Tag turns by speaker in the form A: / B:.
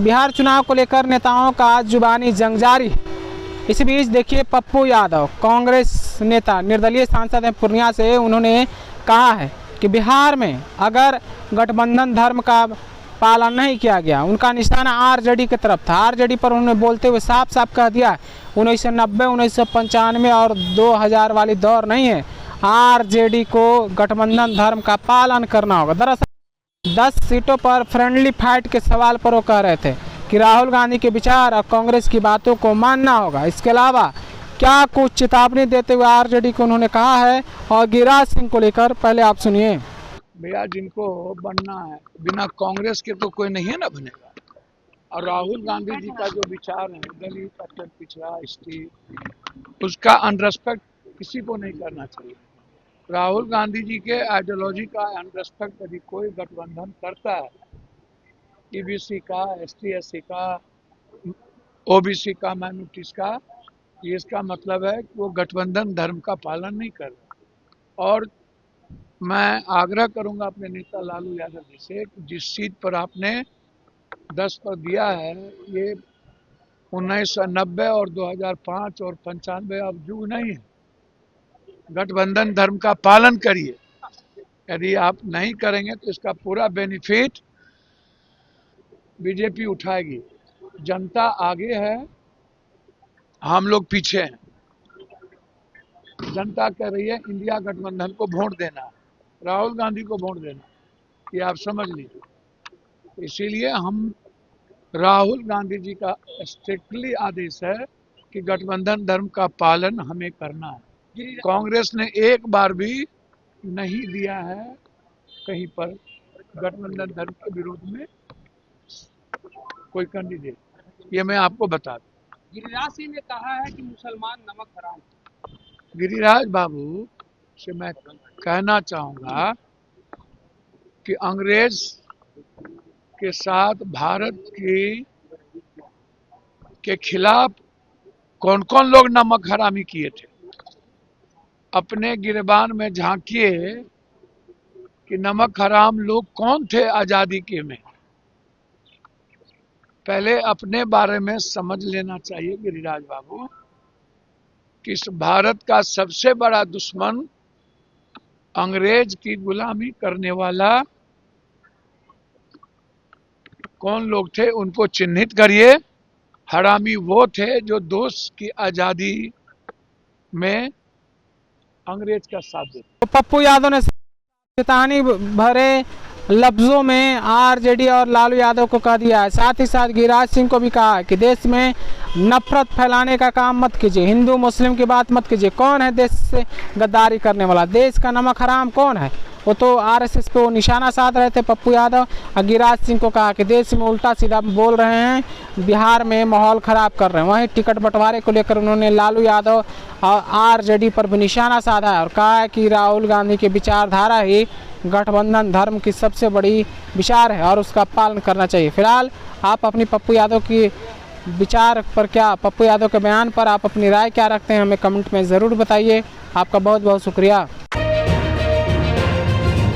A: बिहार चुनाव को लेकर नेताओं का आज जुबानी जंग जारी। इस बीच देखिए पप्पू यादव कांग्रेस नेता निर्दलीय सांसद हैं पूर्णिया से, उन्होंने कहा है कि बिहार में अगर गठबंधन धर्म का पालन नहीं किया गया, उनका निशाना आरजेडी की तरफ था। आरजेडी पर उन्होंने बोलते हुए साफ साफ कह दिया 1990, 1995 और 2000 वाली दौर नहीं है। आरजेडी को गठबंधन धर्म का पालन करना होगा। दरअसल 10 सीटों पर फ्रेंडली फाइट के सवाल पर वो कह रहे थे कि राहुल गांधी के विचार और कांग्रेस की बातों को मानना होगा। इसके अलावा क्या कुछ चेतावनी देते हुए आरजेडी को उन्होंने कहा है, और गिरिराज सिंह को लेकर पहले आप सुनिए।
B: भैया, जिनको बनना है बिना कांग्रेस के तो कोई नहीं है ना बनेगा। और राहुल गांधी जी का जो विचार है दलित, अत्यंत पिछड़ा, एसटी, उसका अनरेस्पेक्ट किसी को नहीं करना चाहिए। राहुल गांधी जी के आइडियोलॉजी का अनरेस्पेक्ट यदि कोई गठबंधन करता है, ईबीसी का, एसटी/एससी का, ओबीसी का, माइनॉरिटीज का, इसका मतलब है कि वो गठबंधन धर्म का पालन नहीं कर रहा। और मैं आग्रह करूंगा अपने नेता लालू यादव जी से कि जिस सीट पर आपने 10 पर दिया है, ये 1990 और 2005 और 95 अब युग नहीं है। गठबंधन धर्म का पालन करिए। यदि आप नहीं करेंगे तो इसका पूरा बेनिफिट बीजेपी उठाएगी। जनता आगे है, हम लोग पीछे हैं। जनता कह रही है इंडिया गठबंधन को वोट देना, राहुल गांधी को वोट देना, ये आप समझ लीजिए। इसीलिए हम राहुल गांधी जी का स्ट्रिक्टली आदेश है कि गठबंधन धर्म का पालन हमें करना है। कांग्रेस ने एक बार भी नहीं दिया है कहीं पर गठबंधन धर्म के विरोध में कोई कैंडिडेट, ये मैं आपको बता दूं।
C: गिरिराज सिंह ने कहा है कि मुसलमान नमक हराम।
B: गिरिराज बाबू से मैं कहना चाहूंगा कि अंग्रेज के साथ भारत के खिलाफ कौन कौन लोग नमक हरामी किए थे। अपने गिरबान में झांकिए कि नमक हराम लोग कौन थे आजादी के में। पहले अपने बारे में समझ लेना चाहिए गिरिराज बाबू कि इस भारत का सबसे बड़ा दुश्मन अंग्रेज की गुलामी करने वाला कौन लोग थे, उनको चिन्हित करिए। हरामी वो थे जो देश की आजादी में अंग्रेज का साथ देते।
A: तो पप्पू यादव ने चेतावनी भरे लफ्जों में आरजेडी और लालू यादव को कह दिया है। साथ ही साथ गिरिराज सिंह को भी कहा है कि देश में नफरत फैलाने का काम मत कीजिए, हिंदू मुस्लिम की बात मत कीजिए। कौन है देश से गद्दारी करने वाला, देश का नमक हराम कौन है? वो तो आरएसएस पे वो निशाना साध रहे थे पप्पू यादव। और गिरिराज सिंह को कहा कि देश में उल्टा सीधा बोल रहे हैं, बिहार में माहौल ख़राब कर रहे हैं। वहीं टिकट बंटवारे को लेकर उन्होंने लालू यादव और आरजेडी पर भी निशाना साधा है और कहा है कि राहुल गांधी की विचारधारा ही गठबंधन धर्म की सबसे बड़ी विचार है और उसका पालन करना चाहिए। फिलहाल आप अपनी पप्पू यादव की विचार पर क्या, पप्पू यादव के बयान पर आप अपनी राय क्या रखते हैं, हमें कमेंट में ज़रूर बताइए। आपका बहुत बहुत शुक्रिया।